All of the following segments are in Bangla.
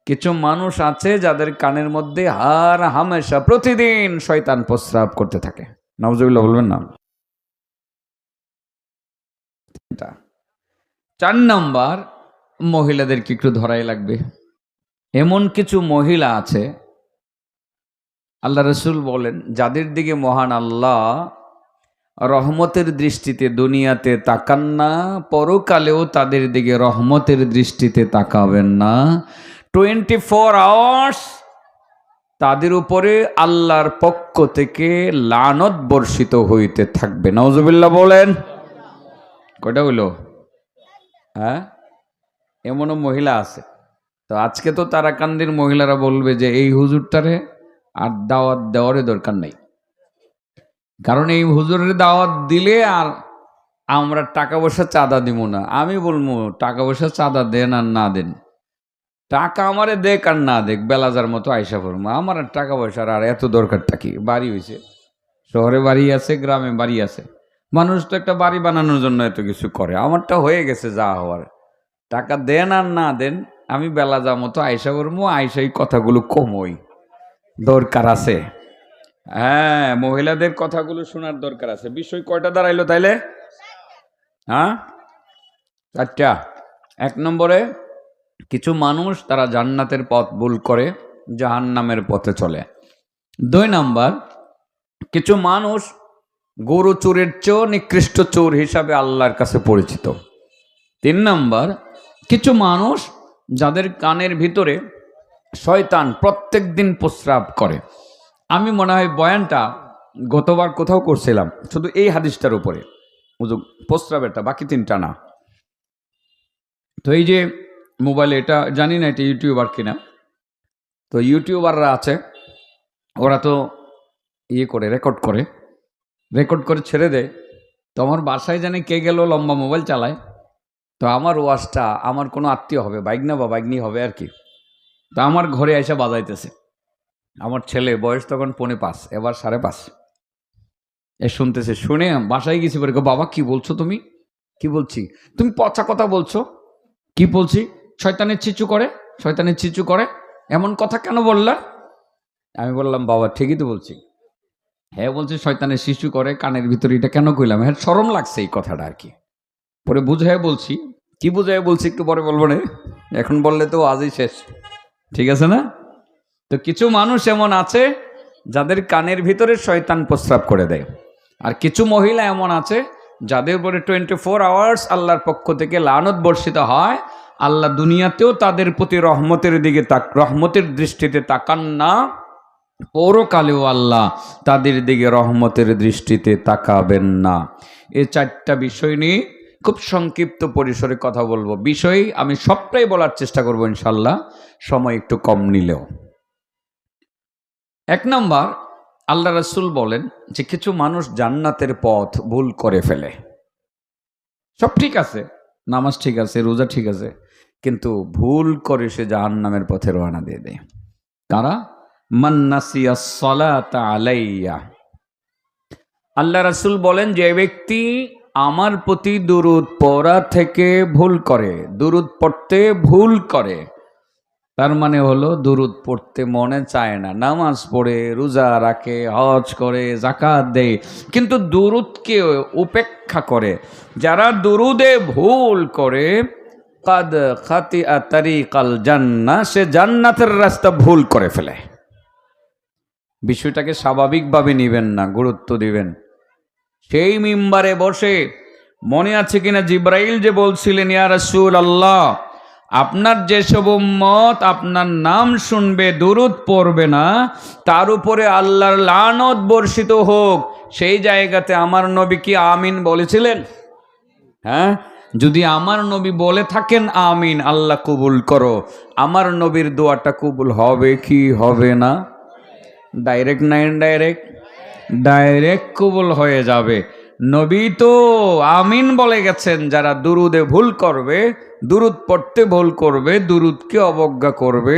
কিছু মানুষ আছে যাদের কানের মধ্যে হার হামেশা প্রতিদিন শয়তান প্রস্রাব করতে থাকে। নাউজুবিল্লাহ বলবেন না। 4 নাম্বার, মহিলাদেরকে একটু ধরাই লাগবে। এমন কিছু মহিলা আছে, আল্লাহ রসুল বলেন, যাদের দিকে মহান আল্লাহ রহমতের দৃষ্টিতে দুনিয়াতে তাকান না, পরকালেও তাদের দিকে রহমতের দৃষ্টিতে তাকাবেন না। 24 আওয়ার্স তাদের উপরে আল্লাহর পক্ষ থেকে লানত বর্ষিত হইতে থাকবে। নাউজুবিল্লাহ বলেন। কয়টা হইল? হ্যাঁ, এমনও মহিলা আছে। তো আজকে তো তারাকান্দির মহিলারা বলবে যে এই হুজুরটারে আর দাওয়াত দেওয়ারই দরকার নেই, কারণ এই হুজুরের দাওয়াত দিলে আর আমরা টাকা পয়সা চাঁদা দিব না। আমি বলবো টাকা পয়সা চাঁদা দেন আর না দেন, টাকা আমারে দেখ আর না দেখ, বেলাজার মতো আয়সা পড়বো। আমার আর টাকা পয়সার আর এত দরকারটা কি? বাড়ি হয়েছে, শহরে বাড়ি আছে, গ্রামে বাড়ি আছে। মানুষ তো একটা বাড়ি বানানোর জন্য এত কিছু করে। আমারটা হয়ে গেছে যা হওয়ার। টাকা দেন আর না দেন, আমি বেলাজার মতো আয়সা পড়বো, আয়সাই কথাগুলো কমই। দরকার আছে, হ্যাঁ, মহিলাদের কথাগুলো শোনার দরকার আছে। বিষয় কয়টা দাঁড়াইলো তাইলে? হ্যাঁ, 4টা। 1 নম্বরে, কিছু মানুষ তারা জান্নাতের পথ ভুল করে জাহান্নামের পথে চলে। 2 নাম্বার, কিছু মানুষ গরু চোরের চেয়েও নিকৃষ্ট চোর হিসাবে আল্লাহর কাছে পরিচিত। 3 নাম্বার, কিছু মানুষ যাদের কানের ভিতরে শয়তান প্রত্যেক দিন প্রস্রাব করে। আমি মনে হয় বয়ানটা গতবার কোথাও করছিলাম শুধু এই হাদিসটার উপরে, প্রস্রাবেরটা, বাকি 3টা না। তো এই যে মোবাইলে, এটা জানি না এটা ইউটিউবার কিনা, তো ইউটিউবাররা আছে, ওরা তো করে রেকর্ড করে ছেড়ে দেয়। তো আমার বাসায় জানে কে গেল লম্বা মোবাইল চালায়, তো আমার ওয়াজটা আমার কোনো আত্মীয় হবে, বাইগনা বা বাইগনি হবে আর কি, তা আমার ঘরে এসে বাজাইতেছে। আমার ছেলে বয়স তখন 5.5, এবার 5.5, এ শুনতেছে। শুনে বাসায় গেছি, বলে বাবা কি বলছো তুমি? কি বলছি? তুমি পচা কথা বলছো। কি বলছি? শয়তানের চিচু করে এমন কথা কেন বললা? আমি বললাম বাবা ঠিকই তো বলছি। হ্যাঁ বলছে শয়তানের শিশু করে, কানের ভিতরে এটা কেন কইলাম? হ্যাঁ, শরম লাগছে এই কথাটা আর কি। পরে বুঝাই বলছি। কি বুঝাই বলছি একটু পরে বলবো না, এখন বললে তো আজই শেষ, ঠিক আছে না? তো কিছু মানুষ এমন আছে যাদের কানের ভিতরে শয়তান প্রস্রাব করে দেয়, আর কিছু মহিলা এমন আছে যাদের উপরে 24 আওয়ার্স আল্লাহর পক্ষ থেকে লানত বর্ষিত হয়। আল্লাহ দুনিয়াতেও তাদের প্রতি রহমতের দৃষ্টিতে তাকান না, পরকালেও আল্লাহ তাদের দিকে রহমতের দৃষ্টিতে তাকাবেন না। এই 4টা বিষয় নিয়ে খুব সংক্ষিপ্ত পরিসরে কথা বলবো। বিষয় আমি সবটাই বলার চেষ্টা করবো ইনশাল্লাহ, সময় একটু কম নিলেও। 1 নাম্বার, আল্লাহ রাসূল বলেন যে কিছু মানুষ জান্নাতের পথ ভুল করে ফেলে। সব ঠিক আছে, নামাজ ঠিক আছে, রোজা ঠিক আছে, কিন্তু ভুল করে সে জাহান্নামের পথে রওনা দিয়ে দেয়। কারা? মান নাসিয়াস সালাতা আলাইয়া। আল্লাহ রাসূল বলেন যে ব্যক্তি আমার প্রতি দুরূদ পড়া থেকে ভুল করে, দুরূদ পড়তে ভুল করে, তার মানে হলো দুরূদ পড়তে মনে চায় না, নামাজ পড়ে, রোজা রাখে, হজ করে, যাকাত দেয়, কিন্তু দুরূদকে উপেক্ষা করে। যারা দুরূদে ভুল করে, কাদ খাতিয়া তারিকাল জান্নাহ, সে জান্নাতের রাস্তা ভুল করে ফেলে। বিষয়টাকে স্বাভাবিকভাবে নেবেন না, গুরুত্ব দিবেন। সেই মিম্বারে বসে মনে আছে কিনা জিব্রাইল যে বলছিলেন, ইয়া রাসূলুল্লাহ, আপনার যেসব উম্মত আপনার নাম শুনবে দুরূদ পড়বে না, তার উপরে আল্লাহর লানত বর্ষিত হোক। সেই জায়গাতে আমার নবী কি আমিন বলেছিলেন? হ্যাঁ, যদি আমার নবী বলে থাকেন আমিন, আল্লাহ কবুল করো, আমার নবীর দোয়াটা কবুল হবে কি হবে না? ডাইরেক্ট না ইনডাইরেক্ট? ডাইরেক্ট কবুল হয়ে যাবে। নবী তো আমিন বলে গেছেন, যারা দুরুদে ভুল করবে, দুরুদ পড়তে ভুল করবে, দুরুদকে অবজ্ঞা করবে,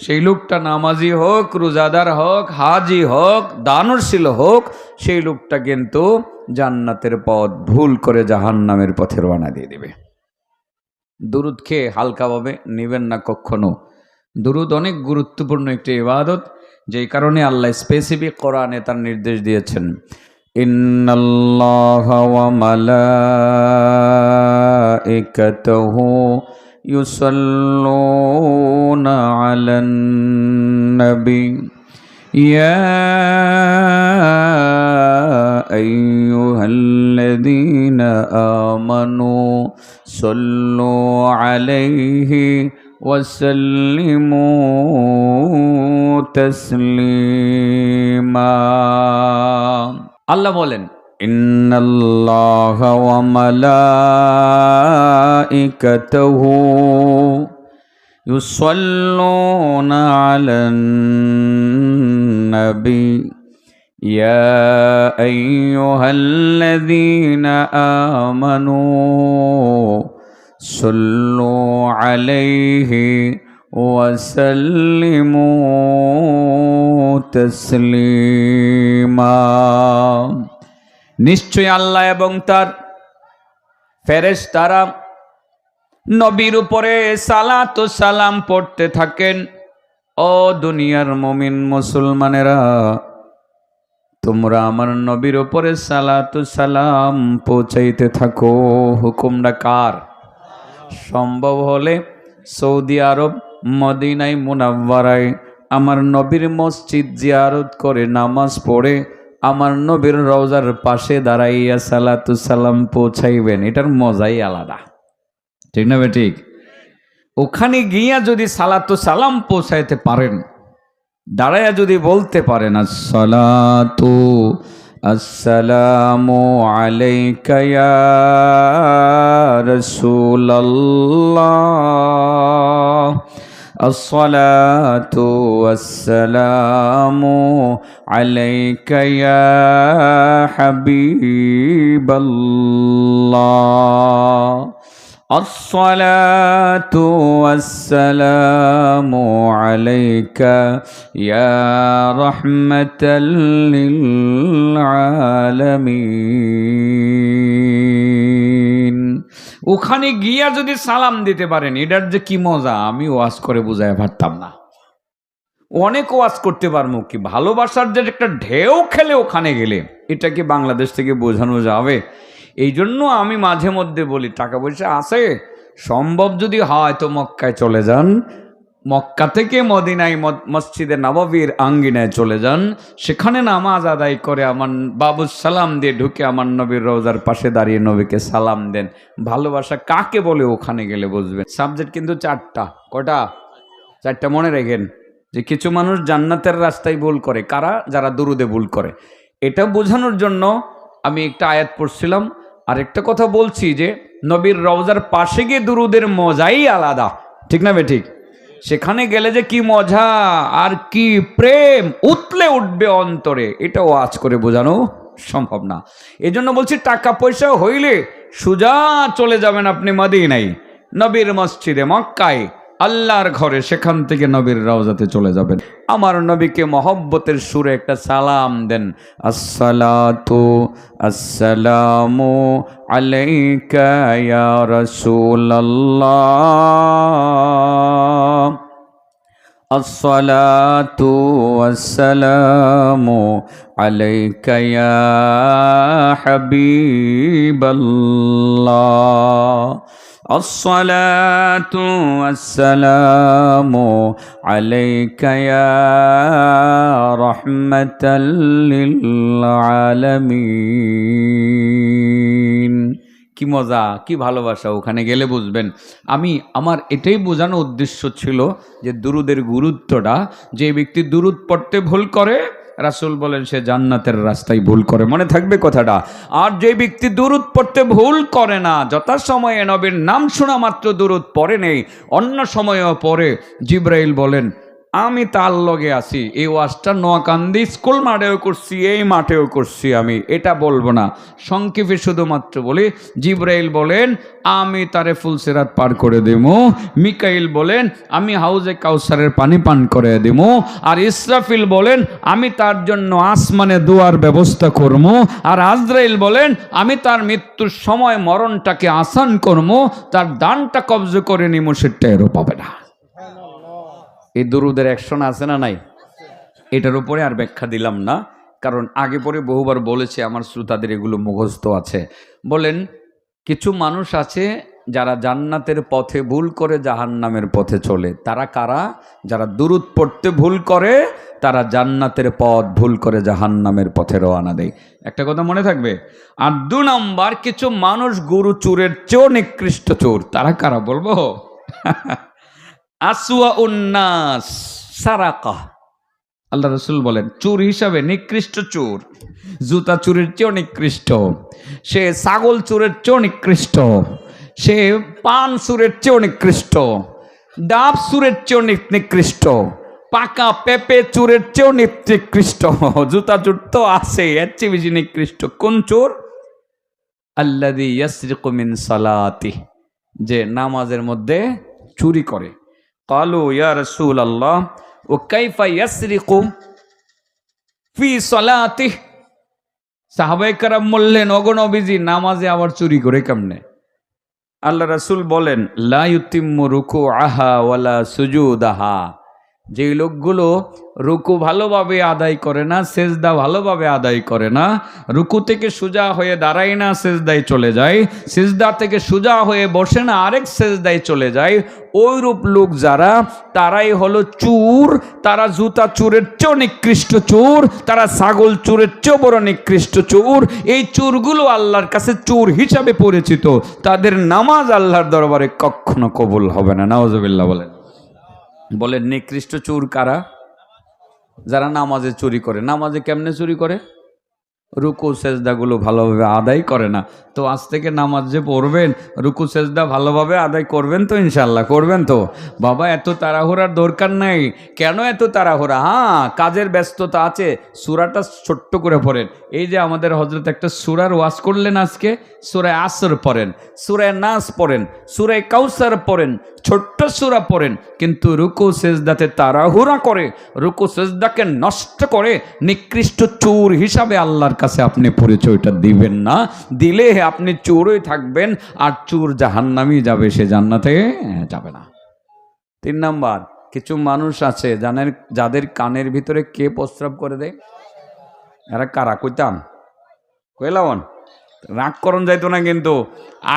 সেই লোকটা নামাজি হোক, রোজাদার হোক, হাজি হোক, দানশীল হোক, সেই লোকটা কিন্তু জান্নাতের পথ ভুল করে জাহান্নামের পথে রওনা দিয়ে দেবে। দুরুদকে হালকাভাবে নেবেন না কখনো। দুরুদ অনেক গুরুত্বপূর্ণ একটি ইবাদত, যেই কারণে আল্লাহ স্পেসিফিক কোরআনে তার নির্দেশ দিয়েছেন, ইন্নাল্লাহা ওয়া মালাইকাতাহু ইউসাল্লুনা আলান নবী ইয়া আইয়ুহাল্লাযীনা আমানু সাল্লু আলাইহি ওয়াসাল্লিমু তাসলিমা। আল্লাহ বলেন, ইন্নাল্লাহা ওয়া মালাইকাতাহু ইউসাল্লুনা আলান নবী ইয়া আইয়ুহাল্লাযীনা আমানু সাল্লু আলাইহি ওয়াসাল্লিমু তাসলিমা। নিশ্চয় আল্লাহ এবং তার ফেরেশতারা নবীর উপরে সালাত ও সালাম পড়তে থাকেন। ও দুনিয়ার মুমিন মুসলমানেরা, তোমরা আমার নবীর উপরে সালাত ও সালাম পৌঁছাইতে থাকো। হুকুমটা কার? সম্ভব হলে সৌদি আরব মদিনায় মুনাওয়ারায় আমার নবীর মসজিদ জিয়ারত করে নামাজ পড়ে আমার নবীর রওজার পাশে দাঁড়াইয়া সালাতু সালাম পৌঁছাইবেন। এটার মজাই আলাদা, ঠিক না বেঠিক? ওখানে গিয়া যদি সালাতু সালাম পৌঁছাইতে পারেন, দাঁড়াইয়া যদি বলতে পারেন, আসসালাতু আসসালামু আলাইকা ইয়া রাসূলুল্লাহ, আসসালাতু ওয়াসসালামু আলাইকা ইয়া হাবিবাল্লাহ, আসসালাতু ওয়াসসালামু আলাইকা ইয়া রাহমাতাল লিল আলামিন। ওখানে গিয়া যদি সালাম দিতে পারেন, এটার যে কি মজা আমি ওয়াজ করে বুঝাইতে পারতাম না। অনেক ওয়াজ করতে পারবো, কি ভালোবাসার যে একটা ঢেউ খেলে ওখানে গেলে, এটা কি বাংলাদেশ থেকে বোঝানো যাবে? এই জন্য আমি মাঝে মধ্যে বলি, টাকা পয়সা আছে, সম্ভব যদি হয় তো মক্কায় চলে যান, মক্কা থেকে মদিনায় মসজিদে নববীর আঙ্গিনায় চলে যান, সেখানে নামাজ আদায় করে আমার বাবু সালাম দিয়ে ঢুকে আমার নবীর রওজার পাশে দাঁড়িয়ে নবীকে সালাম দেন। ভালোবাসা কাকে বলে ওখানে গেলে বুঝবেন। সাবজেক্ট কিন্তু চারটা। কটা? চারটা মনে রাখেন। যে কিছু মানুষ জান্নাতের রাস্তায় ভুল করে, কারা? যারা দুরুদে ভুল করে। এটা বোঝানোর জন্য আমি একটা আয়াত পড়ছিলাম, আর একটা কথা বলছি যে নবীর রওজার পাশে গিয়ে দুরুদের মজাই আলাদা, ঠিক না বেঠিক? সেখানে গেলে যে কি মজা আর কি প্রেম উতলে উঠবে অন্তরে, এটা ওয়াজ করে বোঝানো সম্ভব না। এজন্য বলছি, টাকা পয়সা হইলে সোজা চলে যাবেন আপনি মদিনায়, নবীর মসজিদে মক্কায়, আল্লাহর ঘরে, সেখান থেকে নবীর রওজাতে চলে যাবেন। আমার নবীকে মহব্বতের সুরে একটা সালাম দেন, আসসালাতু আসসালামু আলাইকা ইয়া রাসূলুল্লাহ, আসসালাতু ওয়াসসালামু আলাইকা ইয়া হাবিবাল্লাহ, আসসালাতু ওয়াসসালামু আলাইকা ইয়া রাহমাতাল লিল আলামিন। কি মজা, কি ভালোবাসা, ওখানে গেলে বুঝবেন। আমার এটাই বোঝানোর উদ্দেশ্য ছিল যে দুরুদের গুরুত্বটা, যে ব্যক্তি দুরুদ পড়তে ভুল করে রাসূল বলেন সে জান্নাতের রাস্তায় ভুল করে, মনে থাকবে কথাটা। আর যে ব্যক্তি দুরুদ পড়তে ভুল করে না, যথাসময়ে নবীর নাম শোনা মাত্র দুরুদ পড়ে নেই, অন্য সময়েও পড়ে, জিবরাইল বলেন আমি তার লগে আছি। এই ওয়াজটা নোয়াকান্দি স্কুল মাঠেও করছি, এই মাঠেও করছি, আমি এটা বলবো না, সংক্ষেপে শুধুমাত্র বলি, জিবরাইল বলেন আমি তারে ফুলসিরাত পার করে দেব, মিকাইল বলেন আমি হাউজে কাউসারের পানি পান করে দেব, আর ইসরাফিল বলেন আমি তার জন্য আসমানে দোয়ার ব্যবস্থা করব, আর আজরাইল বলেন আমি তার মৃত্যুর সময় মরণটাকে আসান করব, তার দানটা কবজ করে নিমো, সেটা এরও পাবে না। এই দরুদের অ্যাকশন আছে না নাই? এটার উপরে আর ব্যাখ্যা দিলাম না, কারণ আগে পরে বহুবার বলেছি, আমার শ্রোতাদের এগুলো মুখস্থ আছে। বলেন, কিছু মানুষ আছে যারা জান্নাতের পথে ভুল করে জাহান্নামের পথে চলে। তারা কারা? যারা দুরূদ পড়তে ভুল করে, তারা জান্নাতের পথ ভুল করে জাহান্নামের পথে রওনা দেয়। একটা কথা মনে থাকবে। আর 2 নম্বর, কিছু মানুষ গুরু চোরের চেয়েও নিকৃষ্ট চোর। তারা কারা বলবো? আসওয়া উন্নাস সারাকা। আল্লাহ রসুল বলেন, চোর হিসাবে নিকৃষ্ট চোর জুতা চোরের চেয়েও নিকৃষ্ট, সে ছাগল চোরের চেয়েও নিকৃষ্ট, সে পান চোরের চেয়েও নিকৃষ্ট, ডাব চোরের চেয়েও নিকৃষ্ট, পাকা পেঁপে চোরের চেয়েও নিকৃষ্ট। জুতা চোর তো আছে, এর চেয়ে বেশি নিকৃষ্ট কোন চোর? আল্লাযী ইয়াসরিকু মিন সালাতি, যে নামাজের মধ্যে চুরি করে। ক্বালু ইয়া রাসূলাল্লাহ ও কাইফা ইয়াসরিকু ফি সালাতিহি, সাহাবায়ে কেরাম বললেন, ওগো নবীজি, নামাজে আবার চুরি করে কেমনে? আল্লাহ রাসূল বলেন, লা ইউতিম্মু রুকুআহা ওয়ালা সুজুদাহা, যে লোকগুলো রুকু ভালোভাবে আদায় করে না, সেজদা ভালোভাবে আদায় করে না, রুকু থেকে সোজা হয়ে দাঁড়ায় না, সেজদায় চলে যায়, সেজদা থেকে সোজা হয়ে বসে না, আরেক সেজদায় চলে যায়, ওইরূপ লোক যারা, তারাই হলো চোর। তারা জুতা চোরের চেয়েও নিকৃষ্ট চোর, তারা ছাগল চোরের চেয়েও বড় নিকৃষ্ট চোর। এই চোরগুলো আল্লাহর কাছে চোর হিসাবে পরিচিত, তাদের নামাজ আল্লাহর দরবারে কখনো কবুল হবে না। নাউজুবিল্লাহ বলেন। বলেন, নিকৃষ্ট চোর কারা? যারা নামাজে চুরি করে। নামাজে কেমনে চুরি করে? রুকু সেজদাগুলো ভালোভাবে আদায় করে না। তো আজ থেকে নামাজ যে পড়বেন, রুকু সেজদা ভালোভাবে আদায় করবেন তো? ইনশাল্লাহ করবেন তো? বাবা, এত তাড়াহুড়ার দরকার নাই। কেন এত তাড়াহুড়া? হ্যাঁ, কাজের ব্যস্ততা আছে। সূরাটা ছোট্ট করে পড়েন। এই যে আমাদের হযরত একটা সূরার ওয়াজ করলেন আজকে, সূরা আসর পড়েন, সূরা নাস পড়েন, সূরা কাউসার পড়েন, ছোট্ট সূরা পড়েন, কিন্তু রুকু সেজদাতে তাড়াহুড়া করে, রুকু সেজদাকে নষ্ট করে, নিকৃষ্ট চোর হিসাবে আল্লাহর কাছে আপনি পরিচয়টা দিবেন না। দিলে আপনি চোরই থাকবেন, আর চোর জাহান্নামে যাবে, সে জান্নাতে যাবে না। 3 নাম্বার, কিছু মানুষ আছে জানেন, যাদের কানের ভিতরে কে প্রস্রাব করে দেয়? এরা কারা কইতাম? কইলাম রাগ করন যাইতো না, কিন্তু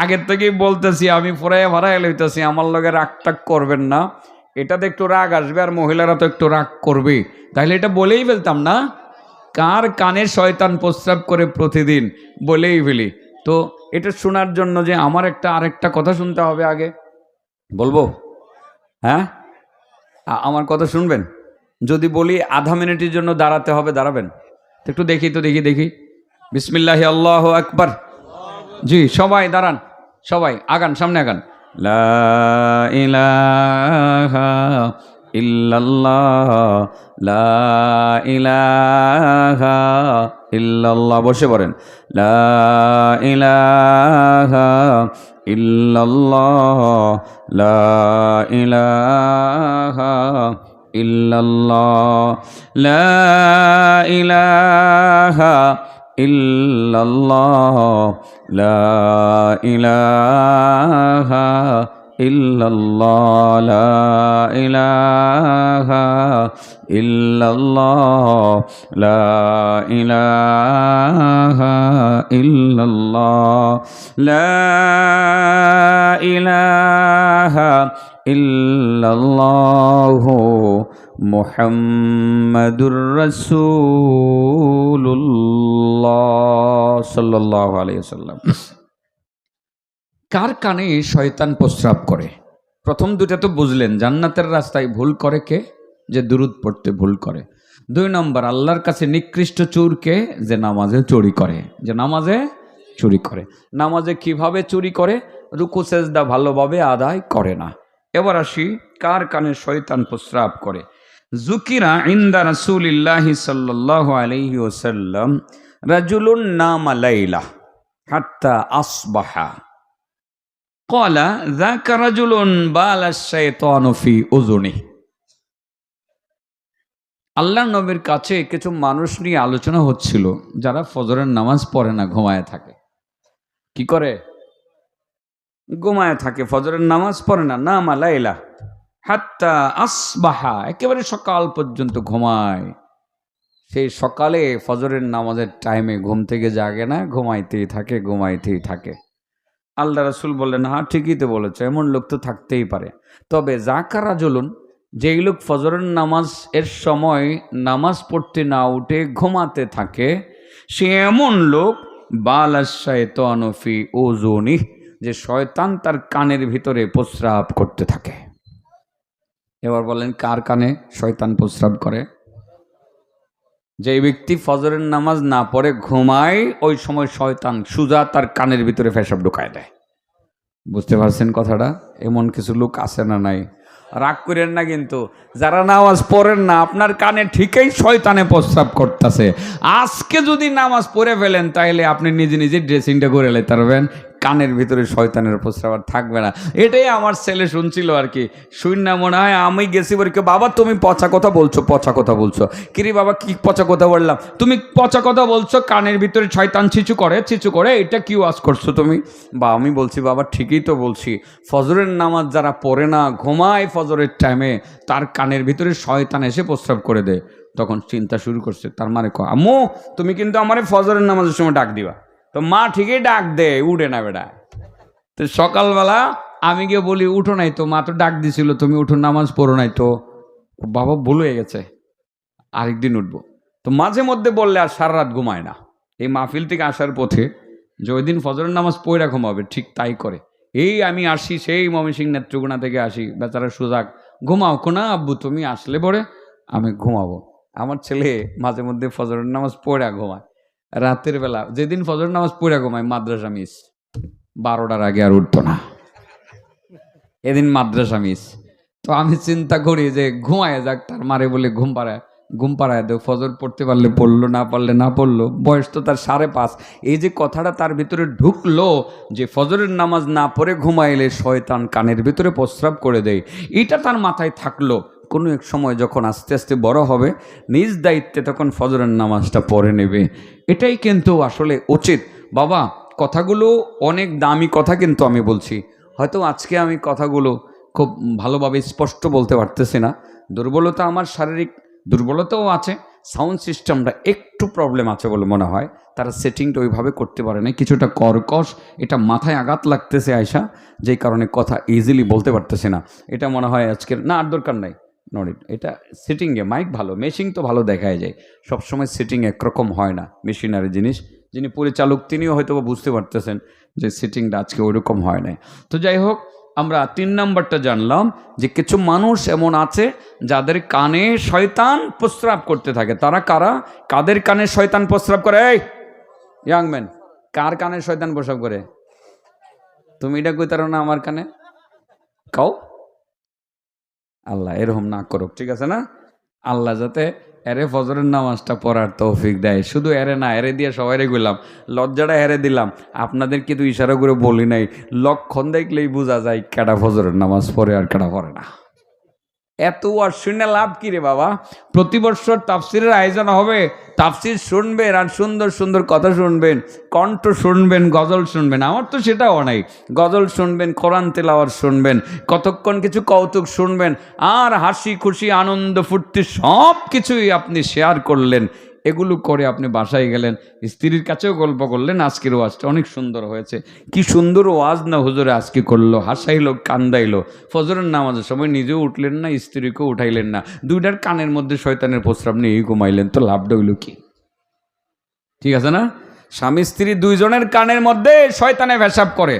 আগের থেকেই বলতেছি, আমি ফুরাইয়া ভাড়াইয়া লইতেছি, আমার লগে রাগ টাগ করবেন না। এটাতে একটু রাগ আসবে, আর মহিলারা তো একটু রাগ করবে, তাহলে এটা বলেই ফেলতাম না? কার কানে শয়তান প্রস্রাব করে প্রতিদিন, বলেই ফেলি। তো এটা শোনার জন্য যে আমার আরেকটা কথা শুনতে হবে আগে, বলবো? হ্যাঁ, আমার কথা শুনবেন? যদি বলি আধা মিনিটের জন্য দাঁড়াতে হবে, দাঁড়াবেন? একটু দেখি। বিসমিল্লাহি আল্লাহু আকবার। জি, সবাই দাঁড়ান, সবাই আগান, সামনে আগান। লা ইলাহা ইল্লাল্লাহ, লা ইলাহা ইল্লাল্লাহ। বসে পড়েন। লা ইলাহা ইল্লাল্লাহ, লা ইলাহা ইল্লাল্লাহ, লা ইলাহা ইল্লাল্লাহ, লা ইলাহা ইল্লাল্লাহ, লা ইলাহা ইল্লাল্লাহ, লা ইলাহা ইল্লাল্লাহ, লা ইলাহা ইল্লাল্লাহু মুহাম্মাদুর রাসূলুল্লাহ সাল্লাল্লাহু আলাইহি ওয়াসাল্লাম। কার কানে শয়তান প্রস্রাব করে? প্রথম দুটা তো বুঝলেন, জান্নাতের রাস্তায় ভুল করে কে? যে দুরূদ পড়তে ভুল করে। 2 নম্বর, আল্লাহর কাছে নিকৃষ্ট চোর কে? যে নামাজে চুরি করে। যে নামাজে চুরি করে। নামাজে কিভাবে চুরি করে? রুকু সেজদা ভালোভাবে আদায় করে না। এবার আসি, কার কানে শয়তান প্রস্রাব করে? যুকিরা ইনদা রাসূলিল্লাহি সাল্লাল্লাহু আলাইহি ওয়াসাল্লাম রাজুলুন নামা লাইলা হাত্তা আসবাহা, ক্বালা যাকা রাজুলুন বালাশ শাইতানু ফি উযুনিহি। আল্লাহর নবীর কাছে কিছু মানুষ নিয়ে আলোচনা হচ্ছিল, যারা ফজরের নামাজ পড়ে না, ঘুমায় থাকে। কি করে? ঘুমায় থাকে, ফজরের নামাজ পড়ে না। নামা লাইলা হাত্তা আসবাহা, একেবারে সকাল পর্যন্ত ঘুমায়। সেই সকালে ফজরের নামাজের টাইমে ঘুম থেকে জাগে না, ঘুমাইতেই থাকে। আল্লাহ রাসূল বললেন, হ্যাঁ ঠিকই তো বলেছ, এমন লোক তো থাকতেই পারে। তবে জাকারা জ্বলুন, যেই লোক ফজরের নামাজ এর সময় নামাজ পড়তে না উঠে ঘুমাতে থাকে, সে এমন লোক বালাস শায়তানু ফি উযুনিহি, যে শয়তান তার কানের ভিতরে প্রস্রাব করতে থাকে। এবার বলেন, কার কানে শয়তান প্রস্রাব করে? যে ব্যক্তি ফজরের নামাজ না পড়ে ঘুমায়, ওই সময় শয়তান সুজা তার কানের ভিতরে পেশাব ঢুকায় দেয়। বুঝতে পারছেন কথাটা? এমন কিছু লোক আছে না নাই? রাগ করেন না কিন্তু, যারা নামাজ পড়েন না, আপনার কানে ঠিকই শয়তানে প্রস্রাব করতেছে। আজকে যদি নামাজ পড়ে ফেলেন, তাহলে আপনি নিজে নিজে ড্রেসিংটা করে নিতে পারবেন, কানের ভিতরে শয়তানের প্রস্রাব আর থাকবে না। এটাই আমার ছেলে শুনছিল আর কি, শুন না মনে হয় আমি গেছি বলি, বাবা তুমি পচা কথা বলছো। কিরে বাবা, কি পচা কথা বললাম? তুমি পচা কথা বলছো, কানের ভিতরে শয়তান ছিচু করে, এটা কি ওয়াজ করছো তুমি? বা আমি বলছি, বাবা ঠিকই তো বলছি, ফজরের নামাজ যারা পড়ে না, ঘুমায় ফজরের টাইমে, তার কানের ভিতরে শয়তান এসে প্রস্রাব করে দেয়। তখন চিন্তা শুরু করছে, তার মানে আম্মু তুমি কিন্তু আমারে ফজরের নামাজের সময় ডাক দিবা। তো মা ঠিকই ডাক দে, উঠে না বেটা। তো সকালবেলা আমি গিয়ে বলি, উঠো নাই তো, মা তো ডাক দিছিল, তুমি উঠো, নামাজ পড়ো নাই তো। বাবা ভুল হয়ে গেছে, আরেকদিন উঠবো। তো মাঝে মধ্যে বললে আর সারা রাত ঘুমায় না। এই মাহফিল থেকে আসার পথে যে ওই দিন ফজরের নামাজ পড়া ঘুমাবে, ঠিক তাই করে। এই আমি আসি, সেই ময়মনসিংহ নেত্রকোনা থেকে আসি, বেচারা সুজাগ, ঘুমাও কোনা আব্বু, তুমি আসলে পরে আমি ঘুমাবো। আমার ছেলে মাঝে মধ্যে ফজরের নামাজ পড়া ঘুমায়। রাতের বেলা যেদিন ফজরের নামাজ পড়া ঘুমায়, মাদ্রাসা মিস, 12টার আগে আর উঠতো না, এদিন মাদ্রাসা মিস। তো আমি চিন্তা করি যে ঘুমায় যাক, তার মারে বলে ঘুম পাড়ায় দেও, ফজর পড়তে পারলে পড়লো, না পারলে না পড়লো, বয়স তো তার 5.5। এই যে কথাটা তার ভিতরে ঢুকলো যে ফজরের নামাজ না পড়ে ঘুমাইলে শয়তান কানের ভিতরে প্রস্রাব করে দেয়, এটা তার মাথায় থাকলো। কোনো এক সময় যখন আস্তে আস্তে বড় হবে, নিজ দায়িত্বে তখন ফজরের নামাজটা পড়ে নেবে। এটাই কিন্তু আসলে উচিত। বাবা কথাগুলো অনেক দামি কথা, কিন্তু আমি বলছি, হয়তো আজকে আমি কথাগুলো খুব ভালোভাবে স্পষ্ট বলতে পারতেছি না। দুর্বলতা, আমার শারীরিক দুর্বলতাও আছে, সাউন্ড সিস্টেমটা একটু প্রবলেম আছে বলে মনে হয়, তারা সেটিংটা ওইভাবে করতে পারে না, কিছুটা কর্কশ, এটা মাথায় আঘাত লাগতেছে আয়সা, যেই কারণে কথা ইজিলি বলতে পারতেছে না। এটা মনে হয় আজকের না, আর দরকার নাই, নট এটা সেটিংয়ে মাইক ভালো, মেশিন তো ভালো দেখায় যায়, সবসময় সেটিং একরকম হয় না, মেশিনারি জিনিস। যিনি পরিচালক তিনিও হয়তো বুঝতে পারতেছেন যে সেটিংটা আজকে ওইরকম হয় নাই। তো যাই হোক, আমরা 3 নাম্বারটা জানলাম যে কিছু মানুষ এমন আছে যাদের কানে শয়তান প্রস্রাব করতে থাকে। তারা কারা? কাদের কানে শয়তান প্রস্রাব করে? এই ইয়াং ম্যান, কার কানে শয়তান প্রস্রাব করে? তুমি এটা কইতারো না আমার কানে, কাও। আল্লাহ এরকম না করুক, ঠিক আছে না? আল্লাহ যাতে এরে ফজরের নামাজটা পড়ার তৌফিক দেয়। শুধু এরে না, এরে দিয়ে সবাইরে গেলাম, লজ্জাটা হেরে দিলাম। আপনাদের কিন্তু ইশারা করে বলি নাই, লক্ষণ দেখলেই বোঝা যায় কেডা ফজরের নামাজ পড়ে আর কেডা পড়ে না। এত আর শুনে লাভ কি রে বাবা? প্রতি বছর তাফসিরের আয়োজন হবে, তাফসির শুনবেন আর সুন্দর সুন্দর কথা শুনবেন, কণ্ঠ শুনবেন, গজল শুনবেন। আমার তো সেটাও নাই, গজল শুনবেন, কোরআন তেলাওয়াত শুনবেন, কতক্ষণ কিছু কৌতুক শুনবেন, আর হাসি খুশি আনন্দ ফুর্তি সব কিছুই আপনি শেয়ার করলেন। এগুলো করে আপনি বাসায় গেলেন, স্ত্রীর কাছেও গল্প করলেন, আজকের ওয়াজটা অনেক সুন্দর হয়েছে, কি সুন্দর ওয়াজ না হুজুরে আজকে করলো, হাসাইলো, কান্দাইলো। ফজরের নামাজের সময় নিজেও উঠলেন না, স্ত্রীকেও উঠাইলেন না, দুইটার কানের মধ্যে শয়তানের প্রস্রাব নিয়ে ঘুমাইলেন, তো লাভটা হইল কি? ঠিক আছে না? স্বামী স্ত্রী দুইজনের কানের মধ্যে শয়তানে পেশাব করে,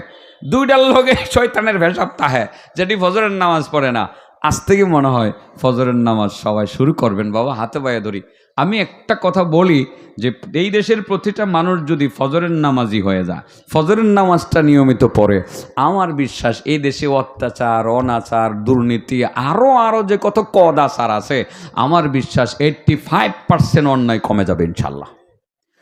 দুইটার লোকে শয়তানের পেশাব তাহে, যেটি ফজরের নামাজ পড়ে না। আজ থেকে মনে হয় ফজরের নামাজ সবাই শুরু করবেন বাবা, হাতে পায়ে ধরি। আমি একটা কথা বলি যে এই দেশের প্রতিটা মানুষ যদি ফজরের নামাজি হয়ে যায়, ফজরের নামাজটা নিয়মিত পড়ে, আমার বিশ্বাস এই দেশে অত্যাচার, অনাচার, দুর্নীতি, আরও যে কত কদাচার আছে, আমার বিশ্বাস 85% অন্যায় কমে যাবে ইনশাল্লাহ।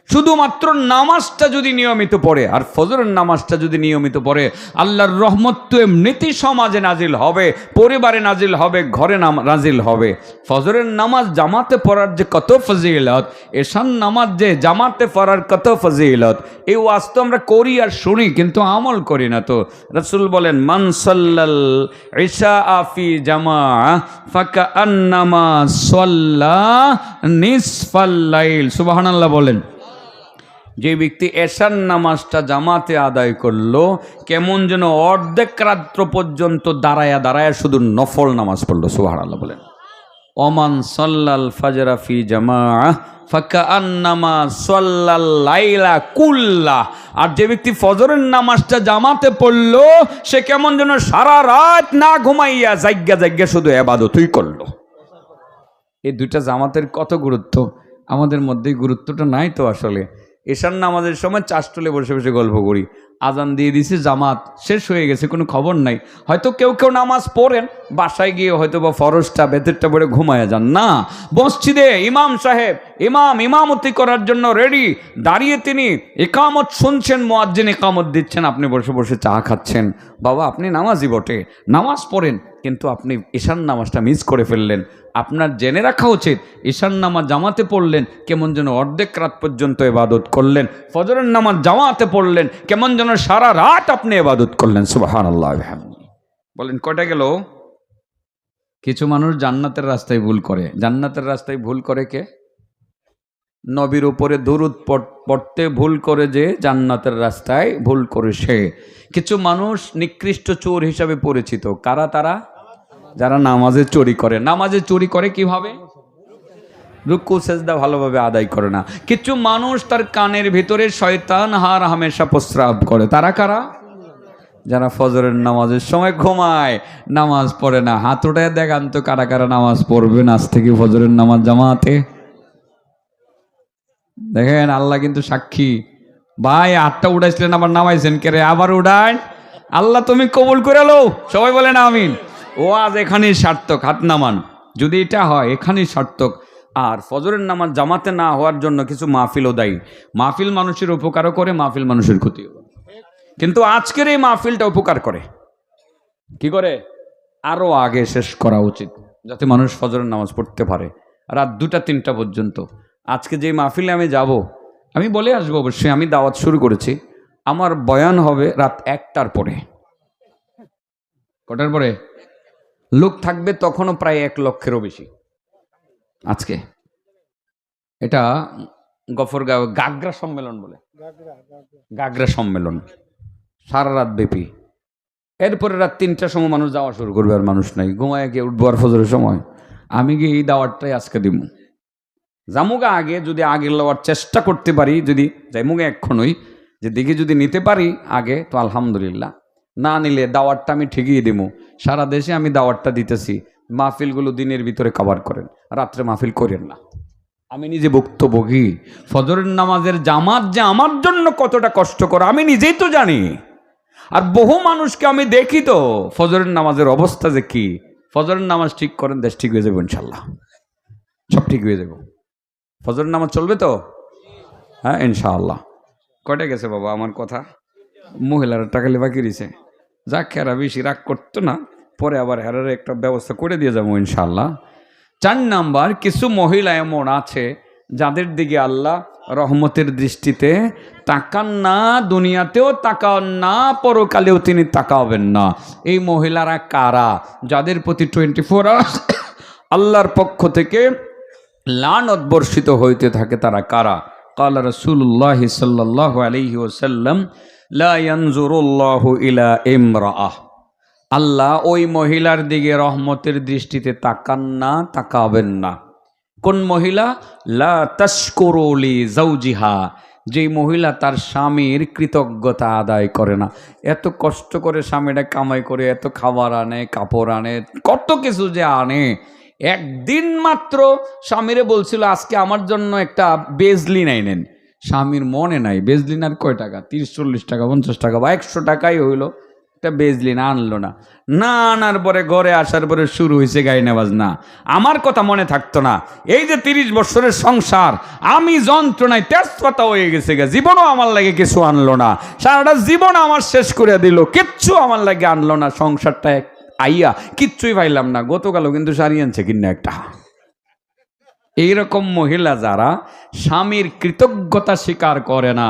শুধুমাত্র নামাজটা যদি নিয়মিত পড়ে, আর ফজরের নামাজটা যদি নিয়মিত পড়ে, আল্লাহর রহমত তো এমনিতেই সমাজে নাজিল হবে, পরিবারে নাজিল হবে, ঘরে নাজিল হবে। ফজরের নামাজ জামাতে পড়ার যে কত ফজিলত, এশান নামাজ যে জামাতে পড়ার কত ফজিলত, এই ওয়াজ তো আমরা করি আর শুনি, কিন্তু আমল করি না। তো রাসূল বলেন, মান সাল্লাল ইশা ফি জামাআ ফাকান্নামা সাল্লা নিসফাল লাইল। সুবহানাল্লাহ বলেন। যে ব্যক্তি এশার নামাজটা জামাতে আদায় করলো, কেমন যেন অর্ধেক রাত্র পর্যন্ত দাঁড়ায়া দাঁড়ায়া শুধু নফল নামাজ পড়লো। সুবহানাল্লাহ বলেন। ওমান সাল্লাল ফাজরা ফি জামাআহ ফাকান্নামা সাল্লাল লাইলা কুল্লা। আর যে ব্যক্তি ফজরের নামাজটা জামাতে পড়লো, সে কেমন যেন সারা রাত না ঘুমাইয়া জাগ্গা জাগ্গা শুধু ইবাদতই করলো। এই দুইটা জামাতের কত গুরুত্ব, আমাদের মধ্যে গুরুত্বটা নাই তো। আসলে এশার নামাজের সময় চাষটলে বসে বসে গল্প করি, আজান দিয়ে দিছে, জামাত শেষ হয়ে গেছে, কোনো খবর নাই। হয়তো কেউ কেউ নামাজ পড়েন, বাসায় গিয়ে হয়তো বা ফরজটা বেতেরটা পড়ে ঘুমায়া যান। না, মসজিদে ইমাম সাহেব ইমামতি করার জন্য রেডি, দাঁড়িয়ে তিনি ইকামত শুনছেন, মুয়াজ্জিন ইকামত দিচ্ছেন, আপনি বসে বসে চা খাচ্ছেন। বাবা, আপনি নামাজি বটে, নামাজ পড়েন, কিন্তু আপনি ঈশান নামাজটা মিস করে ফেললেন। আপনার জেনে রাখা উচিত, ঈশান নামাজ জামাতে পড়লেন, কেমন যেন অর্ধেক রাত পর্যন্ত ইবাদত করলেন। ফজরের নামাজ জামাতে পড়লেন, কেমন যেন সারা রাত আপনি ইবাদত করলেন। সুবহানাল্লাহ বিহামদিহি। বলেন কয়টা গেল? কিছু মানুষ জান্নাতের রাস্তায় ভুল করে। জান্নাতের রাস্তায় ভুল করে কে? নবীর উপরে দুরূদ পড়তে ভুল করে যে জান্নাতের রাস্তায় ভুল করে সে। কিছু মানুষ নিকৃষ্ট চোর হিসাবে পরিচিত। কারা তারা? যারা নামাজে চুরি করে। নামাজে চুরি করে কিভাবে? রুকু সেজদা ভালোভাবে আদায় করে না। কিছু মানুষ তার কানের ভিতরে শয়তান হার হামেশা প্রস্রাব করে। তারা কারা? যারা ফজরের নামাজের সময় ঘুমায়, নামাজ পড়ে না। হাত উঠায় দেখান তো কারা কারা নামাজ পড়বেন আজ থেকে ফজরের নামাজ জামাতে। দেখেন, আল্লাহ কিন্তু সাক্ষী। ভাই, হাতটা উঠাইছিলেন, আবার নামাইছেন কে রে? আবার উঠাই। আল্লাহ তুমি কবুল করে লো। সবাই বলেন আমিন। ও আজ এখানেই সার্থক, হাত নামান যদি এটা হয়, এখানেই সার্থক। আর ফজরের নামাজ জামাতে না হওয়ার জন্য কিছু মাহফিলও দায়ী। মাহফিল মানুষের উপকারও করে, মাহফিল মানুষের ক্ষতিও করে। কিন্তু আজকের এই মাহফিলটা উপকার করে। কি করে? আরো আগে শেষ করা উচিত, যাতে মানুষ ফজরের নামাজ পড়তে পারে রাত 2টা-3টা পর্যন্ত। আজকে যে মাহফিলে আমি যাব, আমি বলে আসবো অবশ্যই, আমি দাওয়াত শুরু করেছি। আমার বয়ান হবে রাত 1টার পরে। কটার পরে? লোক থাকবে তখনও প্রায় 1 লক্ষেরও বেশি। আজকে এটা গফরগাঁও গাগরা সম্মেলন বলে, গাগরা সম্মেলন, সারা রাত ব্যাপী। এরপরে রাত 3টার সময় মানুষ যাওয়া শুরু করবে, আর মানুষ নাই, ঘুমায় গিয়ে উঠবো আর ফজরের সময়। আমি গিয়ে এই দাওয়াতটাই আজকে দিব। জামুগা আগে, যদি আগে লওয়ার চেষ্টা করতে পারি, যদি জামুগা এক্ষণই যে দিকে যদি নিতে পারি আগে, তো আলহামদুলিল্লাহ। না নিলে দাওয়াতটা আমি ঠিকই দিব। সারা দেশে আমি দাওয়াতটা দিতেছি। মাহফিলগুলো দিনের ভিতরে কভার করেন, রাত্রে মাহফিল করেন না। আমি নিজে ভুক্তভোগী। ফজরের নামাজের জামাত যে আমার জন্য কতটা কষ্টকর আমি নিজেই তো জানি। আর বহু মানুষকে আমি দেখি তো ফজরের নামাজের অবস্থা যে কি। ফজরের নামাজ ঠিক করেন, দেশ ঠিক হয়ে যাবে ইনশাল্লাহ, সব ঠিক হয়ে যাব। ফজরের নামাজ চলবে তো? হ্যাঁ ইনশাআল্লাহ। কয়টা গেছে বাবা আমার কথা? মহিলারা টাকা বাকি রয়েছে। যাক, হেরা বেশি রাগ করতো না, পরে আবার হেরার একটা ব্যবস্থা করে দিয়ে যাবো ইনশাআল্লাহ। 4 নাম্বার, কিছু মহিলা এমন আছে যাদের দিকে আল্লাহ রহমতের দৃষ্টিতে তাকান না, দুনিয়াতেও তাকান না, পরকালেও তিনি তাকাবেন না। এই মহিলারা কারা? যাদের প্রতি 24 আওয়ার্স আল্লাহর পক্ষ থেকে লানত বর্ষিত হইতে থাকে। তারা কারা? কালা রাসূলুল্লাহ সাল্লাল্লাহু আলাইহি ওয়াসাল্লাম, লা ইয়ানজুরুল্লাহু ইলা ইমরাআহ। আল্লাহ ওই মহিলার দিকে রহমতের দৃষ্টিতে তাকান না, তাকাবেন না। কোন মহিলা? লা তাশকুরু লি যাওজিহা, যে মহিলা তার স্বামীর কৃতজ্ঞতা আদায় করে না। এত কষ্ট করে স্বামীরা কামাই করে, এত খাবার আনে, কাপড় আনে, কত কিছু যে আনে। একদিন মাত্র স্বামীরে বলছিল আজকে আমার জন্য একটা বেজলিন আইনেন। স্বামীর মনে নাই বেজলিন আর কয় টাকা, 30-40 টাকা, 50 টাকা বা 100 টাকাই হইল। এটা বেজলি না, আনলো না। না আনার পরে ঘরে আসার পরে শুরু হয়েছে গাইনা বাজনা। আমার কথা মনে থাকতো না। এই যে 30 বছরের সংসার, আমি যন্ত্রণায় তেজপাতা হয়ে গেছে গে, জীবনও আমার লাগে কিছু আনলো না। সারাটা জীবন আমার শেষ করে দিল, কিচ্ছু আমার লাগে আনলো না। সংসারটা আইয়া কিচ্ছুই পাইলাম না। গতকালও কিন্তু সারিয়ে আনছে কিনা একটা। এইরকম মহিলা যারা স্বামীর কৃতজ্ঞতা স্বীকার করে না,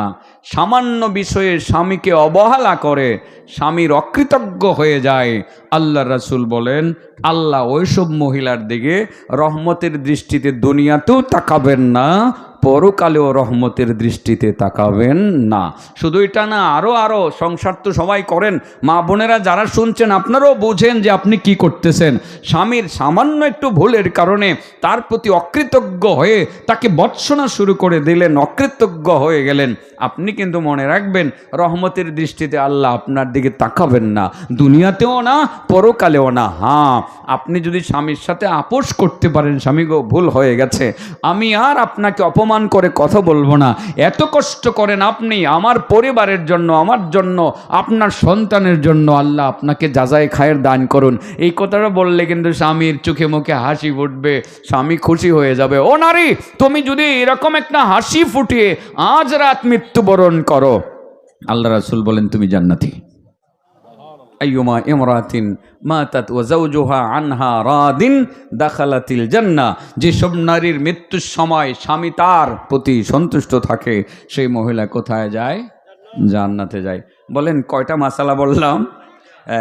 সামান্য বিষয়ে স্বামীকে অবহেলা করে, স্বামীর অকৃতজ্ঞ হয়ে যায়, আল্লাহ রাসূল বলেন আল্লাহ ওইসব মহিলার দিকে রহমতের দৃষ্টিতে দুনিয়াতেও তাকাবেন না, পরকালেও রহমতের দৃষ্টিতে তাকাবেন না। শুধু এটা না, আরও সংসার তো সবাই করেন। মা বোনেরা যারা শুনছেন, আপনারাও বোঝেন যে আপনি কি করতেছেন। স্বামীর সামান্য একটু ভুলের কারণে তার প্রতি অকৃতজ্ঞ হয়ে তাকে ভর্ৎসনা শুরু করে দিলেন, অকৃতজ্ঞ হয়ে গেলেন। আপনি কিন্তু মনে রাখবেন, রহমতের দৃষ্টিতে আল্লাহ আপনার দিকে তাকাবেন না, দুনিয়াতেও না, পরকালেও না। হ্যাঁ, আপনি যদি স্বামীর সাথে আপোষ করতে পারেন, স্বামী গো ভুল হয়ে গেছে, আমি আর আপনাকে অপমান করে কথা বলবো না, এত কষ্ট করেন আপনি আমার পরিবারের জন্য, আমার জন্য, আপনার সন্তানের জন্য, আল্লাহ আপনাকে যাজাই খায়ের দান করুন। এই কথাটা বললে কিন্তু স্বামীর চোখে মুখে হাসি ফুটবে, স্বামী খুশি হয়ে যাবে। ও নারী, তুমি যদি এরকম একটা হাসি ফুটিয়ে আজ রাত মৃত্যুবরণ করো, আল্লাহ রাসূল বলেন তুমি জান্নাতি। আইয়ুমা ইমরাতিন মাতাত ওয়া যাওজুহা আনহা রাদিন দাখালাতিল জান্নাহ। যেসব নারীর মৃত্যুর সময় স্বামী তার প্রতি সন্তুষ্ট থাকে, সেই মহিলা কোথায় যায়? জান্নাতে যায়। বলেন কয়টা মাসালা বললাম?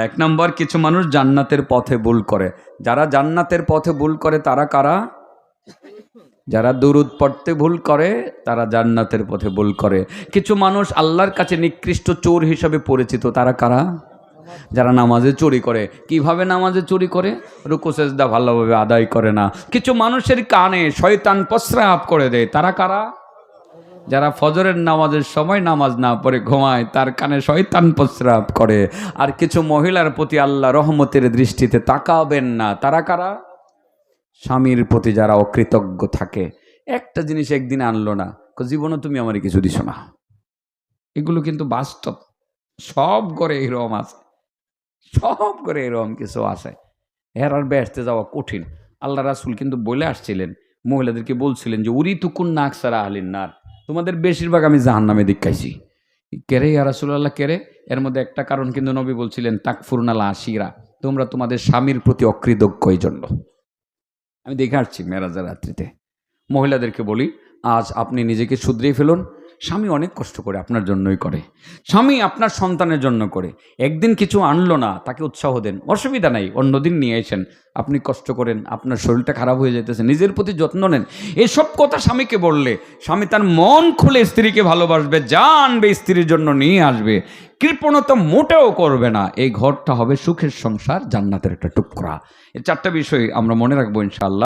1 নম্বর, কিছু মানুষ জান্নাতের পথে ভুল করে। যারা জান্নাতের পথে ভুল করে তারা কারা? যারা দুরূদ পড়তে ভুল করে তারা জান্নাতের পথে ভুল করে। কিছু মানুষ আল্লাহর কাছে নিকৃষ্ট চোর হিসাবে পরিচিত, তারা কারা? যারা নামাজে চুরি করে। কিভাবে নামাজে চুরি করে? রুকু সেজদা ভালোভাবে আদায় করে না। কিছু মানুষের কানে শয়তান প্রস্রাব করে দেয়, তারা কারা? যারা ফজরের নামাজের সময় নামাজ না পড়ে ঘুমায়, তার কানে শয়তান প্রস্রাব করে। আর কিছু মহিলার প্রতি আল্লাহ রহমতের দৃষ্টিতে তাকাবেন না, তারা কারা? স্বামীর প্রতি যারা অকৃতজ্ঞ থাকে। একটা জিনিস একদিন আনলো না, জীবনে তুমি আমার কিছু দিছো না। এগুলো কিন্তু বাস্তব, সব করে এরকম আছে, সব করে এরকম কিছু আছে। এর আর ব্যস্ত যাওয়া কঠিন। আল্লাহ রাসূল কিন্তু বলে আসছিলেন, মহিলাদেরকে বলছিলেন যে উরিতুকুন্না আকসারা আহলিন নার, তোমাদের বেশিরভাগ আমি জাহান্নামে দেখাইছি। কেরে ইয়া রাসূলুল্লাহ, কেরে? এর মধ্যে একটা কারণ কিন্তু নবী বলছিলেন তাকফুরনাল আশিরা, তোমরা তোমাদের স্বামীর প্রতি অকৃতজ্ঞ। এই জন্য আমি দেখে আসছি মেরাজের রাত্রিতে মহিলাদেরকে বলি, আজ আপনি নিজেকে শুধরিয়ে ফেলুন। স্বামী অনেক কষ্ট করে আপনার জন্যই করে, স্বামী আপনার সন্তানের জন্য করে। একদিন কিছু আনলো না, তাকে উৎসাহ দেন, অসুবিধা নাই, অন্যদিন নিয়ে আসেন। আপনি কষ্ট করেন, আপনার শরীরটা খারাপ হয়ে যেতেছে, নিজের প্রতি যত্ন নেন। এসব কথা স্বামীকে বললে স্বামী তার মন খুলে স্ত্রীকে ভালোবাসবে, যা আনবে স্ত্রীর জন্য নিয়ে আসবে, কৃপণতা মোটেও করবে না। এই ঘরটা হবে সুখের সংসার, জান্নাতের একটা টুকরা। এই 4টা বিষয় আমরা মনে রাখবো ইনশাআল্লাহ।